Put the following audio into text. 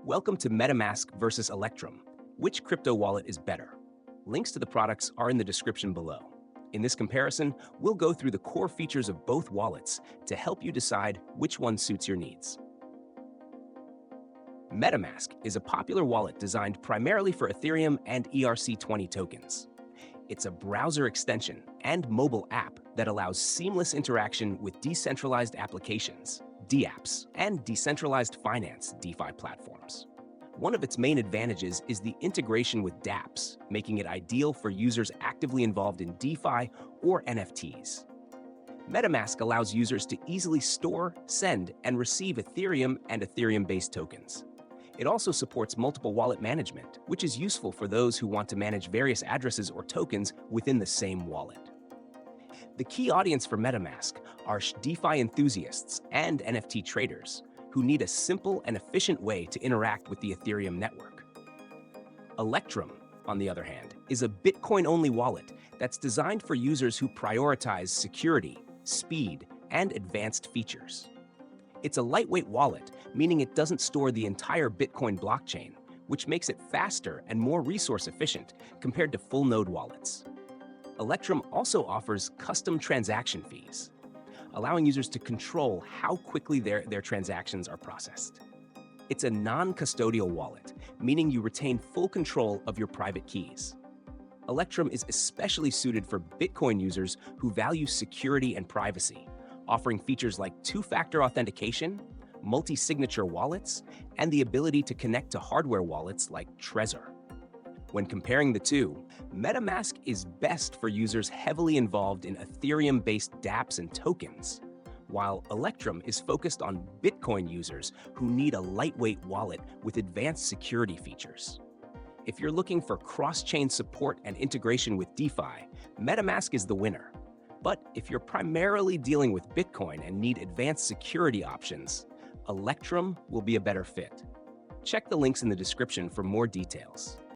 Welcome to MetaMask versus Electrum. Which crypto wallet is better? Links to the products are in the description below. In this comparison, we'll go through the core features of both wallets to help you decide which one suits your needs. MetaMask is a popular wallet designed primarily for Ethereum and ERC20 tokens. It's a browser extension and mobile app that allows seamless interaction with decentralized applications, DApps, and decentralized finance DeFi platforms. One of its main advantages is the integration with dApps, making it ideal for users actively involved in DeFi or NFTs. MetaMask allows users to easily store, send, and receive Ethereum and Ethereum-based tokens. It also supports multiple wallet management, which is useful for those who want to manage various addresses or tokens within the same wallet. The key audience for MetaMask are DeFi enthusiasts and NFT traders who need a simple and efficient way to interact with the Ethereum network. Electrum, on the other hand, is a Bitcoin-only wallet that's designed for users who prioritize security, speed, and advanced features. It's a lightweight wallet, meaning it doesn't store the entire Bitcoin blockchain, which makes it faster and more resource efficient compared to full node wallets. Electrum also offers custom transaction fees, allowing users to control how quickly their transactions are processed. It's a non-custodial wallet, meaning you retain full control of your private keys. Electrum is especially suited for Bitcoin users who value security and privacy, offering features like two-factor authentication, multi-signature wallets, and the ability to connect to hardware wallets like Trezor. When comparing the two, MetaMask is best for users heavily involved in Ethereum-based dApps and tokens, while Electrum is focused on Bitcoin users who need a lightweight wallet with advanced security features. If you're looking for cross-chain support and integration with DeFi, MetaMask is the winner. But if you're primarily dealing with Bitcoin and need advanced security options, Electrum will be a better fit. Check the links in the description for more details.